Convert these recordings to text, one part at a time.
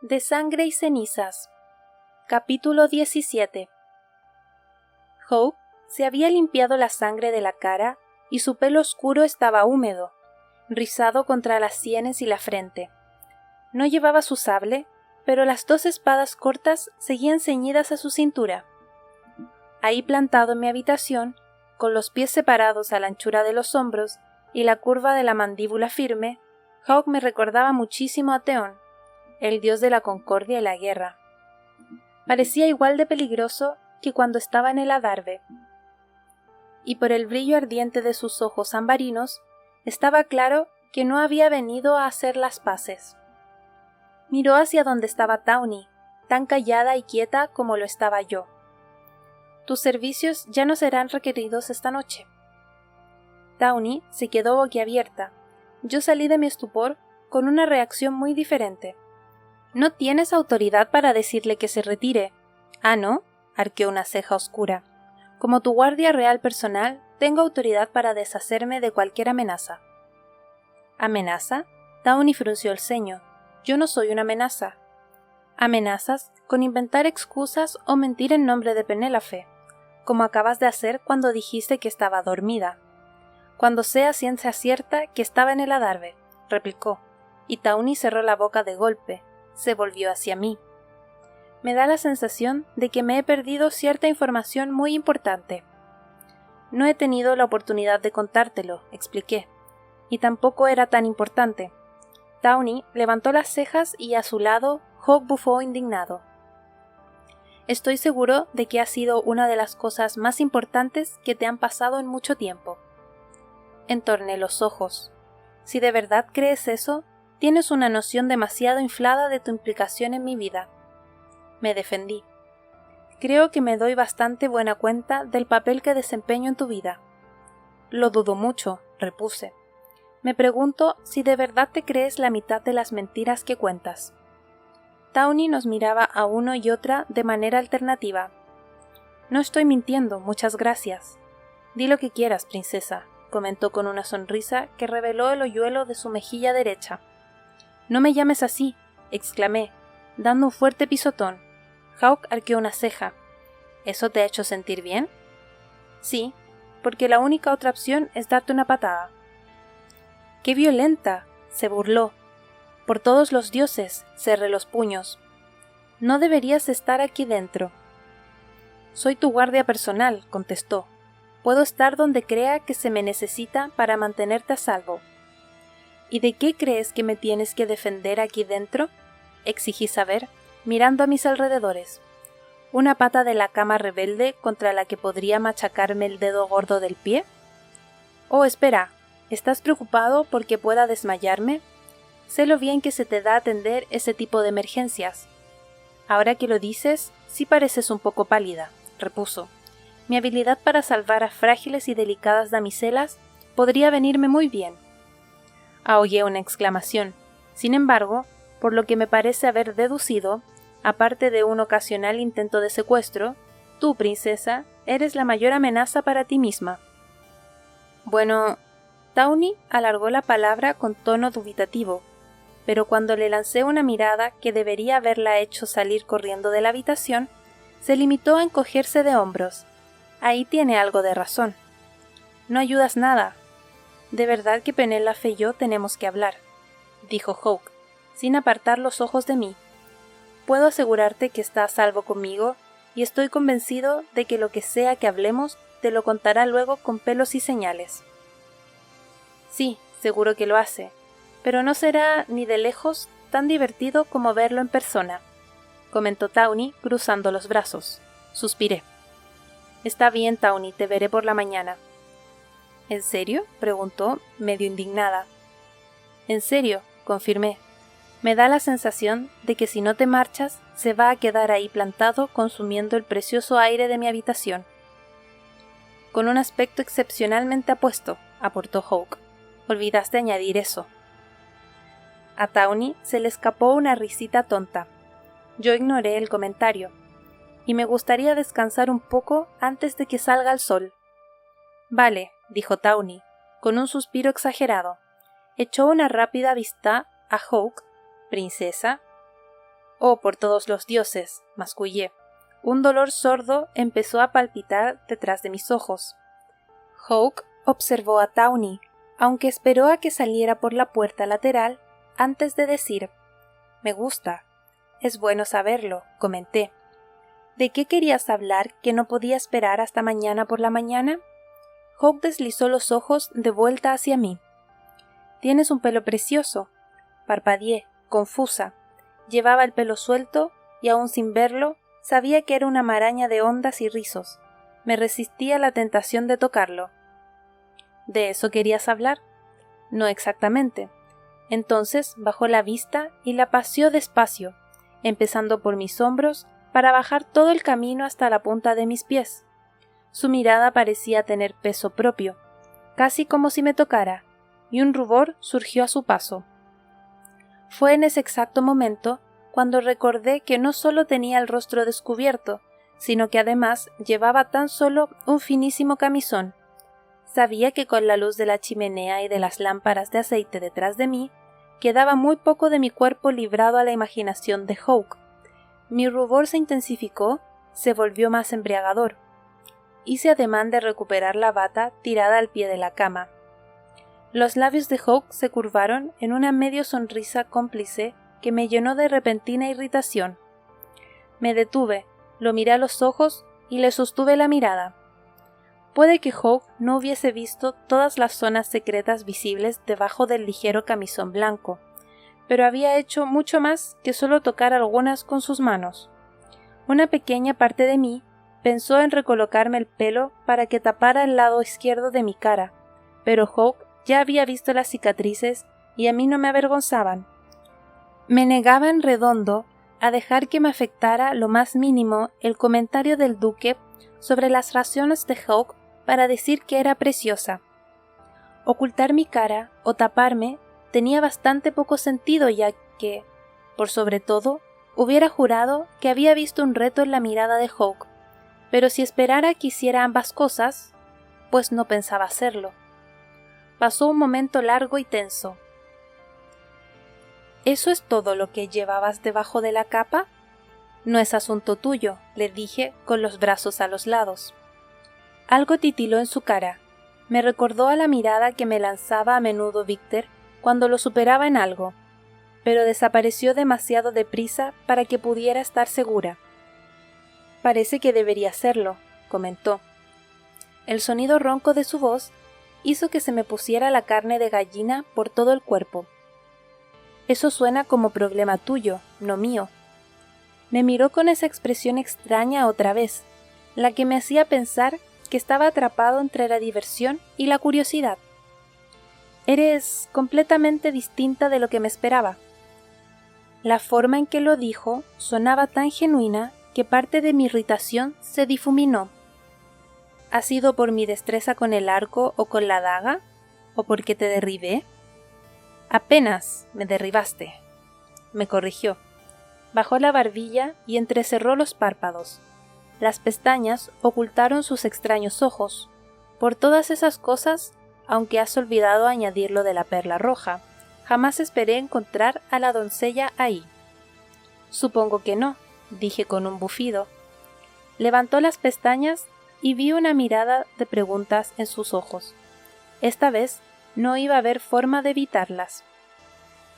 De sangre y cenizas. Capítulo 17. Hope se había limpiado la sangre de la cara y su pelo oscuro estaba húmedo, rizado contra las sienes y la frente. No llevaba su sable, pero las dos espadas cortas seguían ceñidas a su cintura. Ahí plantado en mi habitación, con los pies separados a la anchura de los hombros y la curva de la mandíbula firme, Hawk me recordaba muchísimo a Theon, el dios de la concordia y la guerra. Parecía igual de peligroso que cuando estaba en el adarve, y por el brillo ardiente de sus ojos ambarinos, estaba claro que no había venido a hacer las paces. Miró hacia donde estaba Tawny, tan callada y quieta como lo estaba yo. Tus servicios ya no serán requeridos esta noche. Tawny se quedó boquiabierta. Yo salí de mi estupor con una reacción muy diferente. No tienes autoridad para decirle que se retire. Ah, ¿no? Arqueó una ceja oscura. Como tu guardia real personal, tengo autoridad para deshacerme de cualquier amenaza. ¿Amenaza? Tawny frunció el ceño. Yo no soy una amenaza. Amenazas con inventar excusas o mentir en nombre de Penélope, como acabas de hacer cuando dijiste que estaba dormida. Cuando sea ciencia cierta que estaba en el adarve, replicó, y Tawny cerró la boca de golpe. Se volvió hacia mí. Me da la sensación de que me he perdido cierta información muy importante. No he tenido la oportunidad de contártelo, expliqué, y tampoco era tan importante. Tawny levantó las cejas y a su lado Hawk bufó indignado. Estoy seguro de que ha sido una de las cosas más importantes que te han pasado en mucho tiempo. Entorné los ojos. Si de verdad crees eso, tienes una noción demasiado inflada de tu implicación en mi vida. Me defendí. Creo que me doy bastante buena cuenta del papel que desempeño en tu vida. Lo dudo mucho, repuse. Me pregunto si de verdad te crees la mitad de las mentiras que cuentas. Tawny nos miraba a uno y otra de manera alternativa. No estoy mintiendo, muchas gracias. Di lo que quieras, princesa, comentó con una sonrisa que reveló el hoyuelo de su mejilla derecha. No me llames así, exclamé, dando un fuerte pisotón. Hawk arqueó una ceja. ¿Eso te ha hecho sentir bien? Sí, porque la única otra opción es darte una patada. ¡Qué violenta!, se burló. Por todos los dioses, cerré los puños. No deberías estar aquí dentro. Soy tu guardia personal, contestó. Puedo estar donde crea que se me necesita para mantenerte a salvo. ¿Y de qué crees que me tienes que defender aquí dentro?, exigí saber, mirando a mis alrededores. ¿Una pata de la cama rebelde contra la que podría machacarme el dedo gordo del pie? Oh, espera, ¿estás preocupado porque pueda desmayarme? Sé lo bien que se te da atender ese tipo de emergencias. Ahora que lo dices, sí pareces un poco pálida, repuso. Mi habilidad para salvar a frágiles y delicadas damiselas podría venirme muy bien. Ahogué una exclamación. Sin embargo, por lo que me parece haber deducido, aparte de un ocasional intento de secuestro, tú, princesa, eres la mayor amenaza para ti misma. Bueno, Tawny alargó la palabra con tono dubitativo, pero cuando le lancé una mirada que debería haberla hecho salir corriendo de la habitación, se limitó a encogerse de hombros. Ahí tiene algo de razón. No ayudas nada. De verdad que Penélope y yo tenemos que hablar, dijo Hawk, sin apartar los ojos de mí. Puedo asegurarte que está a salvo conmigo y estoy convencido de que lo que sea que hablemos te lo contará luego con pelos y señales. Sí, seguro que lo hace, pero no será ni de lejos tan divertido como verlo en persona, comentó Tawny cruzando los brazos. Suspiré. Está bien, Tawny, te veré por la mañana. ¿En serio?, preguntó, medio indignada. En serio, confirmé. Me da la sensación de que si no te marchas, se va a quedar ahí plantado consumiendo el precioso aire de mi habitación. Con un aspecto excepcionalmente apuesto, aportó Hawk. Olvidaste añadir eso. A Tawny se le escapó una risita tonta. Yo ignoré el comentario. Y me gustaría descansar un poco antes de que salga el sol. Vale, dijo Tawny, con un suspiro exagerado. Echó una rápida vista a Hawk. ¿Princesa? Oh, por todos los dioses, mascullé. Un dolor sordo empezó a palpitar detrás de mis ojos. Hawke observó a Tawny, aunque esperó a que saliera por la puerta lateral antes de decir: «Me gusta. Es bueno saberlo», comenté. «¿De qué querías hablar que no podía esperar hasta mañana por la mañana?» Hawke deslizó los ojos de vuelta hacia mí. «Tienes un pelo precioso», parpadeé, confusa. Llevaba el pelo suelto y aún sin verlo, sabía que era una maraña de ondas y rizos. Me resistí a la tentación de tocarlo. ¿De eso querías hablar? No exactamente. Entonces bajó la vista y la paseó despacio, empezando por mis hombros para bajar todo el camino hasta la punta de mis pies. Su mirada parecía tener peso propio, casi como si me tocara, y un rubor surgió a su paso. Fue en ese exacto momento cuando recordé que no solo tenía el rostro descubierto, sino que además llevaba tan solo un finísimo camisón. Sabía que con la luz de la chimenea y de las lámparas de aceite detrás de mí, quedaba muy poco de mi cuerpo librado a la imaginación de Hawke. Mi rubor se intensificó, se volvió más embriagador. Hice ademán de recuperar la bata tirada al pie de la cama. Los labios de Hawke se curvaron en una medio sonrisa cómplice que me llenó de repentina irritación. Me detuve, lo miré a los ojos y le sostuve la mirada. Puede que Hawke no hubiese visto todas las zonas secretas visibles debajo del ligero camisón blanco, pero había hecho mucho más que solo tocar algunas con sus manos. Una pequeña parte de mí pensó en recolocarme el pelo para que tapara el lado izquierdo de mi cara, pero Hawke ya había visto las cicatrices y a mí no me avergonzaban. Me negaba en redondo a dejar que me afectara lo más mínimo el comentario del duque sobre las razones de Hawke para decir que era preciosa. Ocultar mi cara o taparme tenía bastante poco sentido, ya que, por sobre todo, hubiera jurado que había visto un reto en la mirada de Hawke, pero si esperara que hiciera ambas cosas, pues no pensaba hacerlo. Pasó un momento largo y tenso. ¿Eso es todo lo que llevabas debajo de la capa? No es asunto tuyo, le dije con los brazos a los lados. Algo titiló en su cara. Me recordó a la mirada que me lanzaba a menudo Víctor cuando lo superaba en algo, pero desapareció demasiado deprisa para que pudiera estar segura. Parece que debería hacerlo, comentó. El sonido ronco de su voz hizo que se me pusiera la carne de gallina por todo el cuerpo. Eso suena como problema tuyo, no mío. Me miró con esa expresión extraña otra vez, la que me hacía pensar que estaba atrapado entre la diversión y la curiosidad. Eres completamente distinta de lo que me esperaba. La forma en que lo dijo sonaba tan genuina que parte de mi irritación se difuminó. ¿Ha sido por mi destreza con el arco o con la daga? ¿O porque te derribé? Apenas me derribaste, me corrigió. Bajó la barbilla y entrecerró los párpados. Las pestañas ocultaron sus extraños ojos. Por todas esas cosas, aunque has olvidado añadir lo de la perla roja, jamás esperé encontrar a la doncella ahí. Supongo que no, dije con un bufido. Levantó las pestañas y vi una mirada de preguntas en sus ojos. Esta vez no iba a haber forma de evitarlas.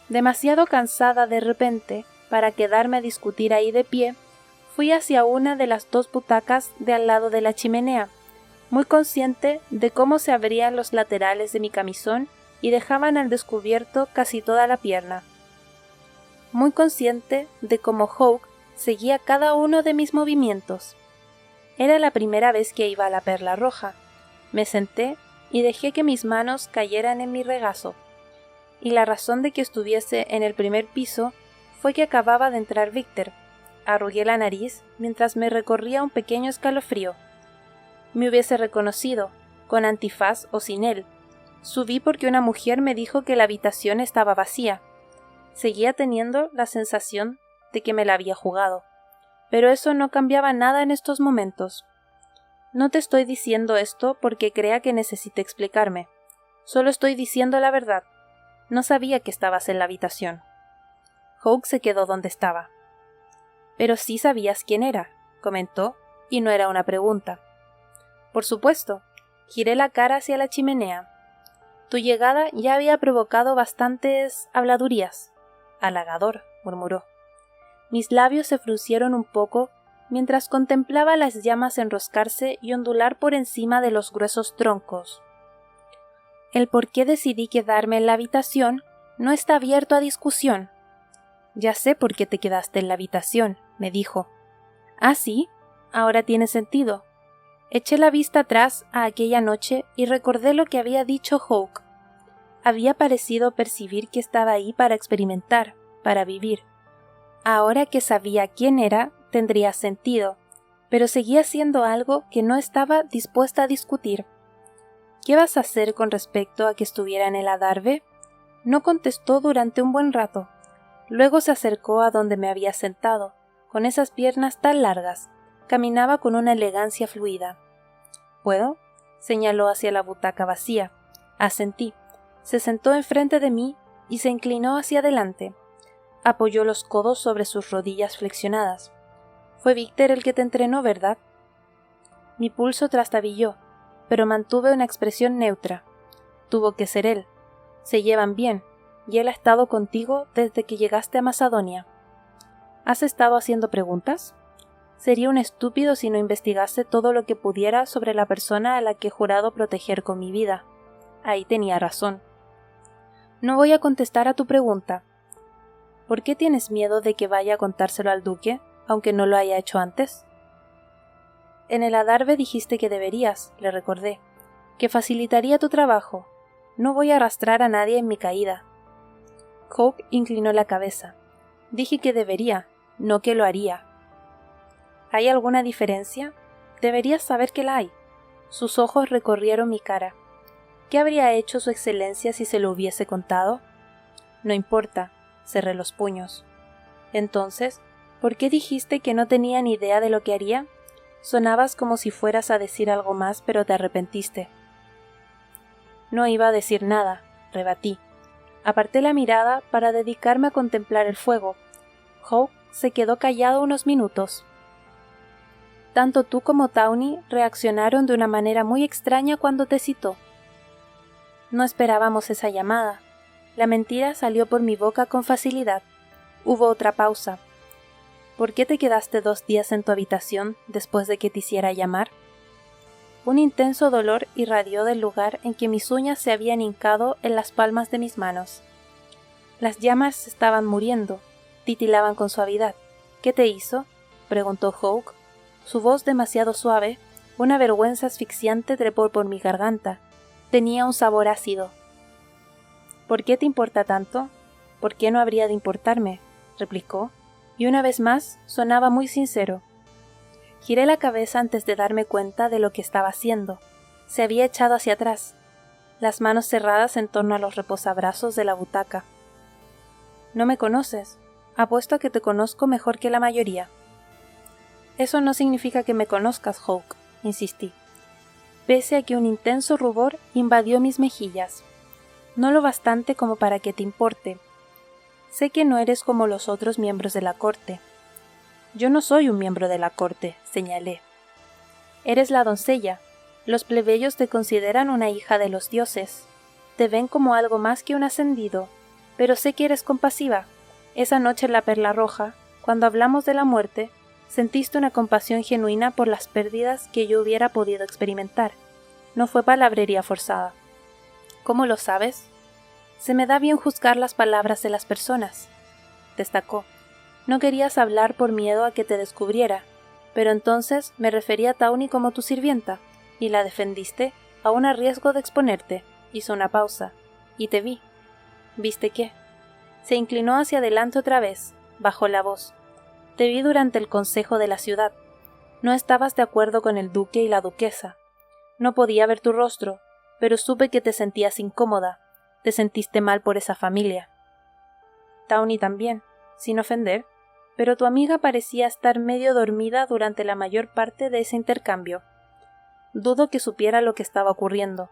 Demasiado cansada de repente para quedarme a discutir ahí de pie, fui hacia una de las dos butacas de al lado de la chimenea, muy consciente de cómo se abrían los laterales de mi camisón y dejaban al descubierto casi toda la pierna. Muy consciente de cómo Hawke seguía cada uno de mis movimientos. Era la primera vez que iba a la perla roja. Me senté y dejé que mis manos cayeran en mi regazo. Y la razón de que estuviese en el primer piso fue que acababa de entrar Víctor. Arrugué la nariz mientras me recorría un pequeño escalofrío. Me hubiese reconocido, con antifaz o sin él. Subí porque una mujer me dijo que la habitación estaba vacía. Seguía teniendo la sensación de que me la había jugado. Pero eso no cambiaba nada en estos momentos. No te estoy diciendo esto porque crea que necesite explicarme. Solo estoy diciendo la verdad. No sabía que estabas en la habitación. Hawke se quedó donde estaba. Pero sí sabías quién era, comentó, y no era una pregunta. Por supuesto. Giré la cara hacia la chimenea. Tu llegada ya había provocado bastantes habladurías. Halagador, murmuró. Mis labios se fruncieron un poco mientras contemplaba las llamas enroscarse y ondular por encima de los gruesos troncos. El por qué decidí quedarme en la habitación no está abierto a discusión. Ya sé por qué te quedaste en la habitación, me dijo. ¿Ah, sí? Ahora tiene sentido. Eché la vista atrás a aquella noche y recordé lo que había dicho Hawke. Había parecido percibir que estaba ahí para experimentar, para vivir. Ahora que sabía quién era, tendría sentido, pero seguía siendo algo que no estaba dispuesta a discutir. ¿Qué vas a hacer con respecto a que estuviera en el adarve? No contestó durante un buen rato. Luego se acercó a donde me había sentado, con esas piernas tan largas. Caminaba con una elegancia fluida. ¿Puedo? Señaló hacia la butaca vacía. Asentí. Se sentó enfrente de mí y se inclinó hacia adelante. Apoyó los codos sobre sus rodillas flexionadas. Fue Víctor el que te entrenó, ¿verdad? Mi pulso trastabilló, pero mantuve una expresión neutra. Tuvo que ser él. Se llevan bien, y él ha estado contigo desde que llegaste a Macedonia. ¿Has estado haciendo preguntas? Sería un estúpido si no investigase todo lo que pudiera sobre la persona a la que he jurado proteger con mi vida. Ahí tenía razón. No voy a contestar a tu pregunta. ¿Por qué tienes miedo de que vaya a contárselo al duque, aunque no lo haya hecho antes? En el adarve dijiste que deberías, le recordé, que facilitaría tu trabajo. No voy a arrastrar a nadie en mi caída. Hawke inclinó la cabeza. Dije que debería, no que lo haría. ¿Hay alguna diferencia? Deberías saber que la hay. Sus ojos recorrieron mi cara. ¿Qué habría hecho su excelencia si se lo hubiese contado? No importa, cerré los puños. Entonces, ¿por qué dijiste que no tenía ni idea de lo que haría? Sonabas como si fueras a decir algo más, pero te arrepentiste. No iba a decir nada, rebatí. Aparté la mirada para dedicarme a contemplar el fuego. Hawke se quedó callado unos minutos. Tanto tú como Tawny reaccionaron de una manera muy extraña cuando te citó. No esperábamos esa llamada. La mentira salió por mi boca con facilidad. Hubo otra pausa. ¿Por qué te quedaste 2 días en tu habitación después de que te hiciera llamar? Un intenso dolor irradió del lugar en que mis uñas se habían hincado en las palmas de mis manos. Las llamas estaban muriendo, titilaban con suavidad. ¿Qué te hizo?, preguntó Hawke. Su voz demasiado suave, una vergüenza asfixiante trepó por mi garganta. Tenía un sabor ácido. ¿Por qué te importa tanto? ¿Por qué no habría de importarme?, replicó, y una vez más sonaba muy sincero. Giré la cabeza antes de darme cuenta de lo que estaba haciendo. Se había echado hacia atrás, las manos cerradas en torno a los reposabrazos de la butaca. No me conoces. Apuesto a que te conozco mejor que la mayoría. Eso no significa que me conozcas, Hawke, insistí, pese a que un intenso rubor invadió mis mejillas. No lo bastante como para que te importe. Sé que no eres como los otros miembros de la corte. Yo no soy un miembro de la corte, señalé. Eres la doncella. Los plebeyos te consideran una hija de los dioses. Te ven como algo más que un ascendido, pero sé que eres compasiva. Esa noche en la Perla Roja, cuando hablamos de la muerte, sentiste una compasión genuina por las pérdidas que yo hubiera podido experimentar. No fue palabrería forzada. ¿Cómo lo sabes? Se me da bien juzgar las palabras de las personas, destacó. No querías hablar por miedo a que te descubriera, pero entonces me refería a Tawny como tu sirvienta, y la defendiste, aun a riesgo de exponerte. Hizo una pausa, y te vi. ¿Viste qué? Se inclinó hacia adelante otra vez, bajó la voz. Te vi durante el consejo de la ciudad. No estabas de acuerdo con el duque y la duquesa. No podía ver tu rostro, pero supe que te sentías incómoda. Te sentiste mal por esa familia. Tawny también, sin ofender, pero tu amiga parecía estar medio dormida durante la mayor parte de ese intercambio. Dudo que supiera lo que estaba ocurriendo.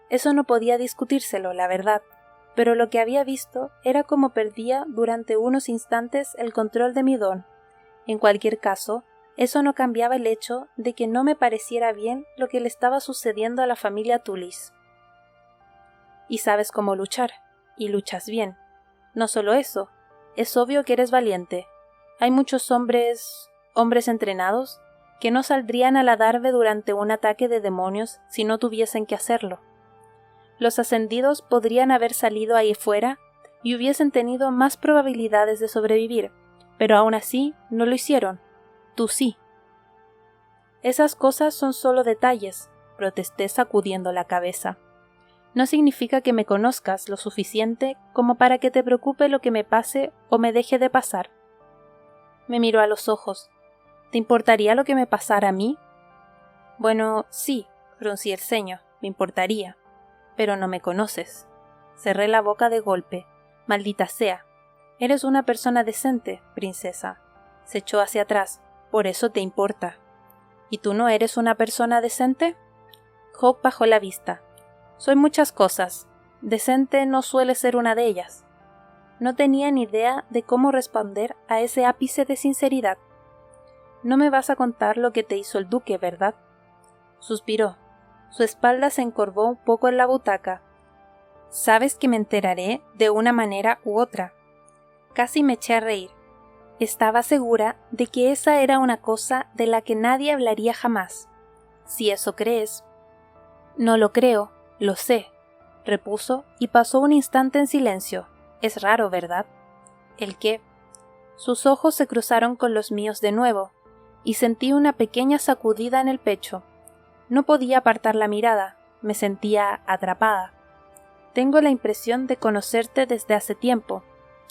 Eso no podía discutírselo, la verdad. pero lo que había visto era como perdía durante unos instantes el control de mi don. En cualquier caso, eso no cambiaba el hecho de que no me pareciera bien lo que le estaba sucediendo a la familia Tullis. Y sabes cómo luchar, y luchas bien. No solo eso, es obvio que eres valiente. Hay muchos hombres entrenados, que no saldrían a la darve durante un ataque de demonios si no tuviesen que hacerlo. Los ascendidos podrían haber salido ahí fuera y hubiesen tenido más probabilidades de sobrevivir, pero aún así no lo hicieron. Tú sí. Esas cosas son solo detalles, protesté sacudiendo la cabeza. No significa que me conozcas lo suficiente como para que te preocupe lo que me pase o me deje de pasar. Me miró a los ojos. ¿Te importaría lo que me pasara a mí? Bueno, sí, fruncí el ceño, me importaría. Pero no me conoces. Cerré la boca de golpe. Maldita sea. Eres una persona decente, princesa. Se echó hacia atrás. Por eso te importa. ¿Y tú no eres una persona decente? Hawke bajó la vista. Soy muchas cosas. Decente no suele ser una de ellas. No tenía ni idea de cómo responder a ese ápice de sinceridad. No me vas a contar lo que te hizo el duque, ¿verdad? Suspiró. Su espalda se encorvó un poco en la butaca. Sabes que me enteraré de una manera u otra. Casi me eché a reír. Estaba segura de que esa era una cosa de la que nadie hablaría jamás. Si eso crees. No lo creo, lo sé, repuso y pasó un instante en silencio. Es raro, ¿verdad? ¿El qué? Sus ojos se cruzaron con los míos de nuevo, y sentí una pequeña sacudida en el pecho. No podía apartar la mirada, me sentía atrapada. Tengo la impresión de conocerte desde hace tiempo.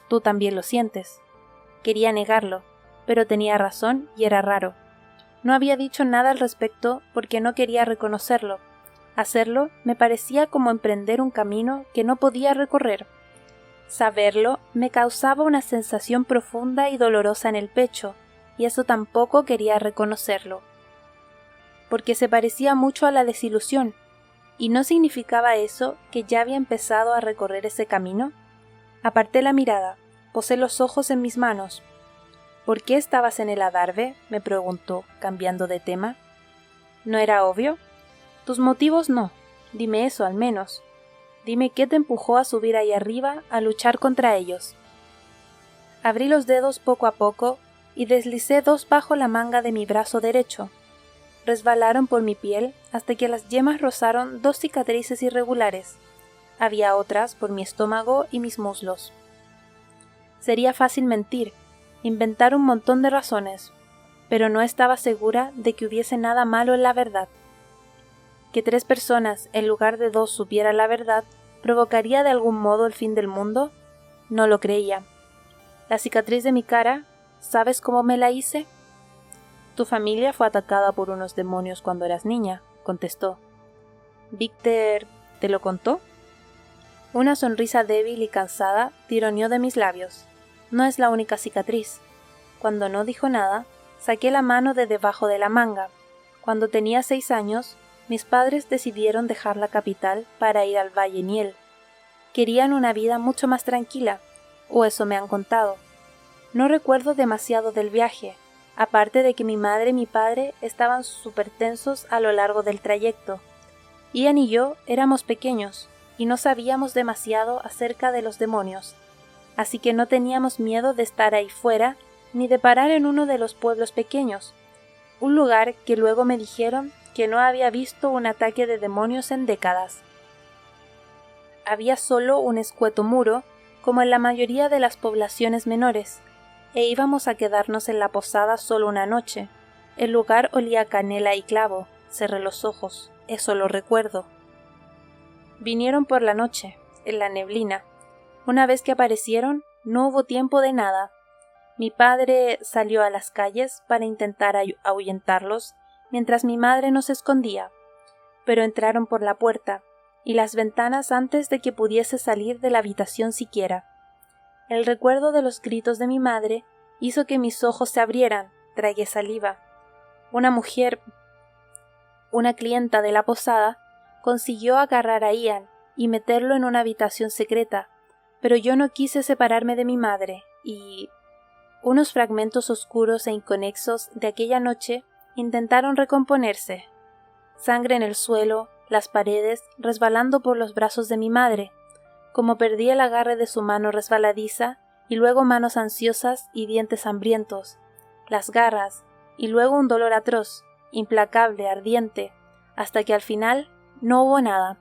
Tú también lo sientes. Quería negarlo, pero tenía razón y era raro. No había dicho nada al respecto porque no quería reconocerlo. Hacerlo me parecía como emprender un camino que no podía recorrer. Saberlo me causaba una sensación profunda y dolorosa en el pecho, y eso tampoco quería reconocerlo. Porque se parecía mucho a la desilusión, ¿y no significaba eso que ya había empezado a recorrer ese camino? Aparté la mirada, posé los ojos en mis manos. ¿Por qué estabas en el adarve?, me preguntó, cambiando de tema. ¿No era obvio? Tus motivos no. Dime eso al menos. Dime qué te empujó a subir ahí arriba a luchar contra ellos. Abrí los dedos poco a poco y deslicé dos bajo la manga de mi brazo derecho. Resbalaron por mi piel hasta que las yemas rozaron dos cicatrices irregulares. Había otras por mi estómago y mis muslos. Sería fácil mentir, inventar un montón de razones, pero no estaba segura de que hubiese nada malo en la verdad. Que 3 personas en lugar de 2 supieran la verdad provocaría de algún modo el fin del mundo, no lo creía. La cicatriz de mi cara, ¿sabes cómo me la hice? Tu familia fue atacada por unos demonios cuando eras niña, contestó. ¿Víctor te lo contó? Una sonrisa débil y cansada tironeó de mis labios. No es la única cicatriz. Cuando no dijo nada, saqué la mano de debajo de la manga. Cuando tenía 6 años, mis padres decidieron dejar la capital para ir al Valle Niel. Querían una vida mucho más tranquila, o eso me han contado. No recuerdo demasiado del viaje, aparte de que mi madre y mi padre estaban súper tensos a lo largo del trayecto. Ian y yo éramos pequeños, y no sabíamos demasiado acerca de los demonios, así que no teníamos miedo de estar ahí fuera, ni de parar en uno de los pueblos pequeños, un lugar que luego me dijeron que no había visto un ataque de demonios en décadas. Había solo un escueto muro, como en la mayoría de las poblaciones menores, e íbamos a quedarnos en la posada solo una noche. El lugar olía a canela y clavo. Cerré los ojos, eso lo recuerdo. Vinieron por la noche, en la neblina. Una vez que aparecieron, no hubo tiempo de nada. Mi padre salió a las calles para intentar ahuyentarlos, mientras mi madre nos escondía, pero entraron por la puerta y las ventanas antes de que pudiese salir de la habitación siquiera. El recuerdo de los gritos de mi madre hizo que mis ojos se abrieran, tragué saliva. Una mujer, una clienta de la posada, consiguió agarrar a Ian y meterlo en una habitación secreta, pero yo no quise separarme de mi madre, y unos fragmentos oscuros e inconexos de aquella noche intentaron recomponerse. Sangre en el suelo, las paredes resbalando por los brazos de mi madre, como perdí el agarre de su mano resbaladiza, y luego manos ansiosas y dientes hambrientos, las garras, y luego un dolor atroz, implacable, ardiente, hasta que al final no hubo nada.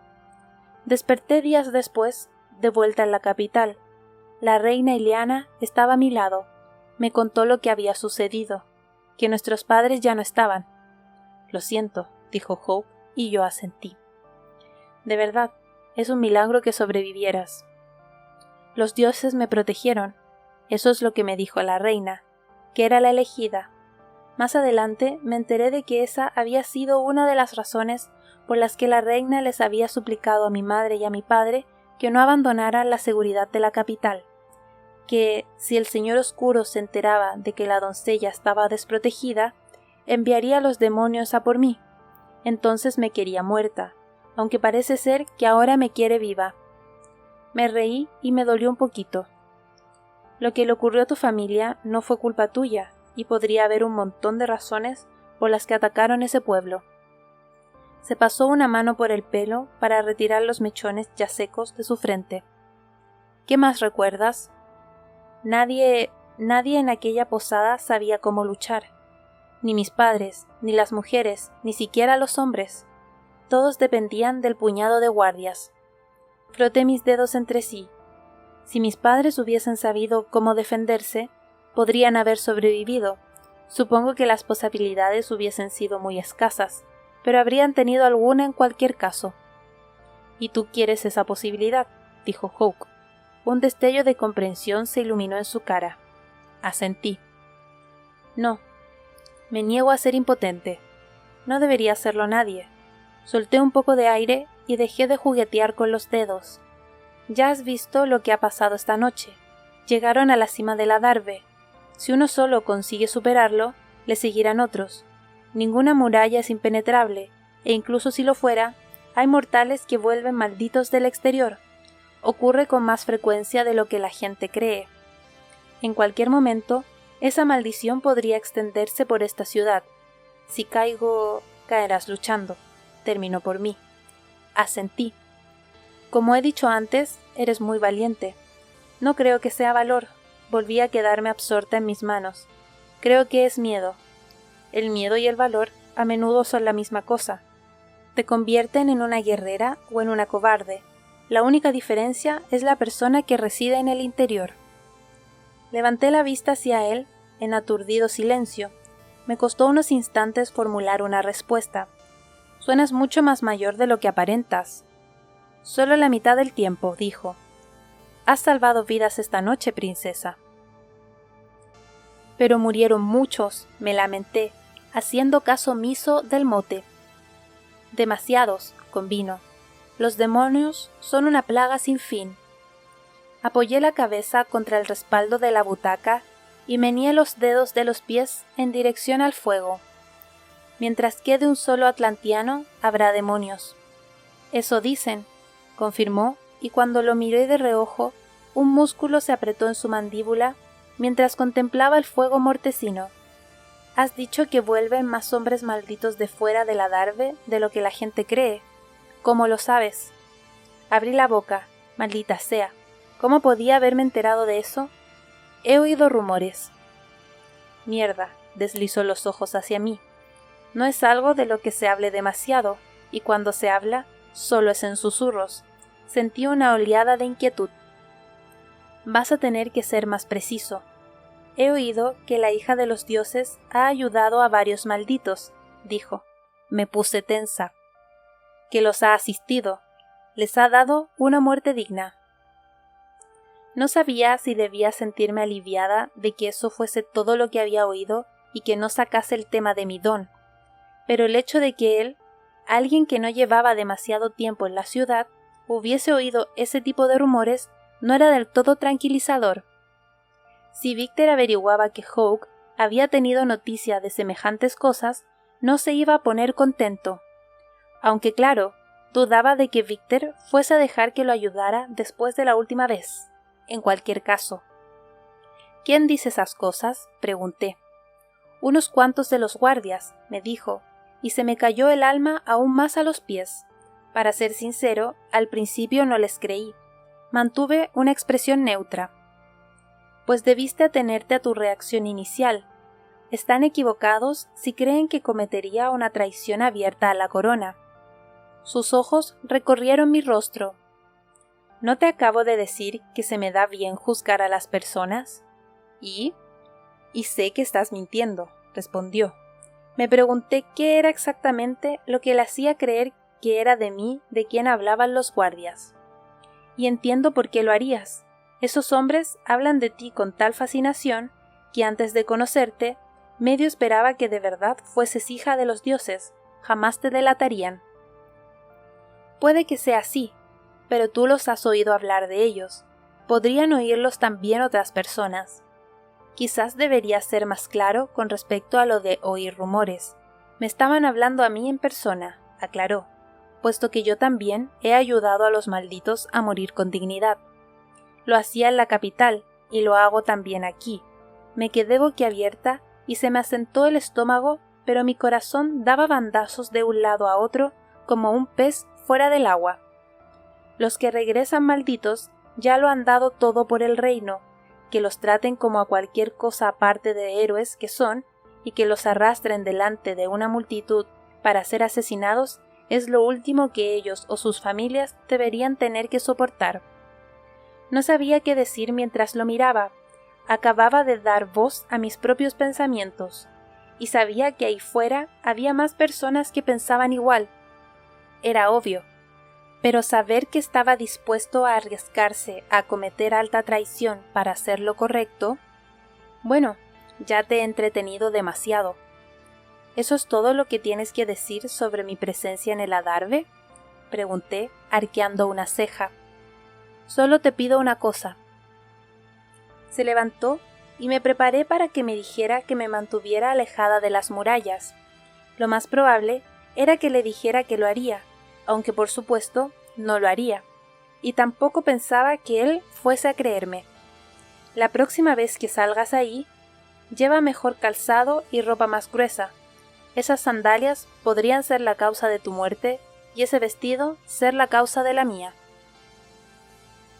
Desperté días después, de vuelta en la capital. La reina Ileana estaba a mi lado. Me contó lo que había sucedido, que nuestros padres ya no estaban. Lo siento, dijo Hope, y yo asentí. De verdad, es un milagro que sobrevivieras. Los dioses me protegieron. Eso es lo que me dijo la reina, que era la elegida. Más adelante me enteré de que esa había sido una de las razones por las que la reina les había suplicado a mi madre y a mi padre que no abandonaran la seguridad de la capital, que, si el señor oscuro se enteraba de que la doncella estaba desprotegida, enviaría a los demonios a por mí. Entonces me quería muerta, aunque parece ser que ahora me quiere viva. Me reí y me dolió un poquito. Lo que le ocurrió a tu familia no fue culpa tuya, y podría haber un montón de razones por las que atacaron ese pueblo. Se pasó una mano por el pelo para retirar los mechones ya secos de su frente. ¿Qué más recuerdas? Nadie en aquella posada sabía cómo luchar. Ni mis padres, ni las mujeres, ni siquiera los hombres. Todos dependían del puñado de guardias. Froté mis dedos entre sí. Si mis padres hubiesen sabido cómo defenderse, podrían haber sobrevivido. Supongo que las posibilidades hubiesen sido muy escasas, pero habrían tenido alguna en cualquier caso. ¿Y tú quieres esa posibilidad?, dijo Hope. Un destello de comprensión se iluminó en su cara. Asentí. No. Me niego a ser impotente. No debería serlo nadie. Solté un poco de aire y dejé de juguetear con los dedos. Ya has visto lo que ha pasado esta noche. Llegaron a la cima de la Darbe. Si uno solo consigue superarlo, le seguirán otros. Ninguna muralla es impenetrable, e incluso si lo fuera, hay mortales que vuelven malditos del exterior. Ocurre con más frecuencia de lo que la gente cree. En cualquier momento, esa maldición podría extenderse por esta ciudad. Si caigo, caerás luchando. Terminó por mí. Asentí. Como he dicho antes, eres muy valiente. No creo que sea valor. Volví a quedarme absorta en mis manos. Creo que es miedo. El miedo y el valor a menudo son la misma cosa. Te convierten en una guerrera o en una cobarde. La única diferencia es la persona que reside en el interior. Levanté la vista hacia él, en aturdido silencio. Me costó unos instantes formular una respuesta. Suenas mucho más mayor de lo que aparentas. Solo la mitad del tiempo, dijo. Has salvado vidas esta noche, princesa. Pero murieron muchos, me lamenté, haciendo caso omiso del mote. Demasiados, convino. Los demonios son una plaga sin fin. Apoyé la cabeza contra el respaldo de la butaca y meneé los dedos de los pies en dirección al fuego. Mientras quede un solo atlantiano, habrá demonios. Eso dicen, confirmó, y cuando lo miré de reojo, un músculo se apretó en su mandíbula mientras contemplaba el fuego mortecino. Has dicho que vuelven más hombres malditos de fuera de la Darbe de lo que la gente cree. ¿Cómo lo sabes? Abrí la boca. Maldita sea. ¿Cómo podía haberme enterado de eso? He oído rumores. Mierda, deslizó los ojos hacia mí. No es algo de lo que se hable demasiado, y cuando se habla, solo es en susurros. Sentí una oleada de inquietud. Vas a tener que ser más preciso. He oído que la hija de los dioses ha ayudado a varios malditos, dijo. Me puse tensa. Que los ha asistido. Les ha dado una muerte digna. No sabía si debía sentirme aliviada de que eso fuese todo lo que había oído y que no sacase el tema de mi don. Pero el hecho de que él, alguien que no llevaba demasiado tiempo en la ciudad, hubiese oído ese tipo de rumores no era del todo tranquilizador. Si Víctor averiguaba que Hawke había tenido noticia de semejantes cosas, no se iba a poner contento. Aunque claro, Dudaba de que Víctor fuese a dejar que lo ayudara después de la última vez. En cualquier caso. ¿Quién dice esas cosas?, pregunté. Unos cuantos de los guardias, me dijo, y se me cayó el alma aún más a los pies. Para ser sincero, al principio no les creí. Mantuve una expresión neutra. Pues debiste atenerte a tu reacción inicial. Están equivocados si creen que cometería una traición abierta a la corona. Sus ojos recorrieron mi rostro. ¿No te acabo de decir que se me da bien juzgar a las personas? Y sé que estás mintiendo, respondió. Me pregunté qué era exactamente lo que le hacía creer que era de mí de quien hablaban los guardias. Y entiendo por qué lo harías. Esos hombres hablan de ti con tal fascinación que antes de conocerte, medio esperaba que de verdad fueses hija de los dioses, jamás te delatarían. Puede que sea así, pero tú los has oído hablar de ellos. Podrían oírlos también otras personas. Quizás debería ser más claro con respecto a lo de oír rumores. Me estaban hablando a mí en persona, aclaró, puesto que yo también he ayudado a los malditos a morir con dignidad. Lo hacía en la capital, y lo hago también aquí. Me quedé boquiabierta y se me asentó el estómago, pero mi corazón daba bandazos de un lado a otro como un pez fuera del agua. Los que regresan malditos ya lo han dado todo por el reino, que los traten como a cualquier cosa aparte de héroes que son, y que los arrastren delante de una multitud para ser asesinados, es lo último que ellos o sus familias deberían tener que soportar. No sabía qué decir mientras lo miraba. Acababa de dar voz a mis propios pensamientos, y sabía que ahí fuera había más personas que pensaban igual. Era obvio. Pero saber que estaba dispuesto a arriesgarse a cometer alta traición para hacer lo correcto, bueno, ya te he entretenido demasiado. ¿Eso es todo lo que tienes que decir sobre mi presencia en el adarve?, pregunté, arqueando una ceja. Solo te pido una cosa. Se levantó y me preparé para que me dijera que me mantuviera alejada de las murallas. Lo más probable era que le dijera que lo haría, aunque por supuesto no lo haría, y tampoco pensaba que él fuese a creerme. La próxima vez que salgas ahí, lleva mejor calzado y ropa más gruesa. Esas sandalias podrían ser la causa de tu muerte y ese vestido ser la causa de la mía.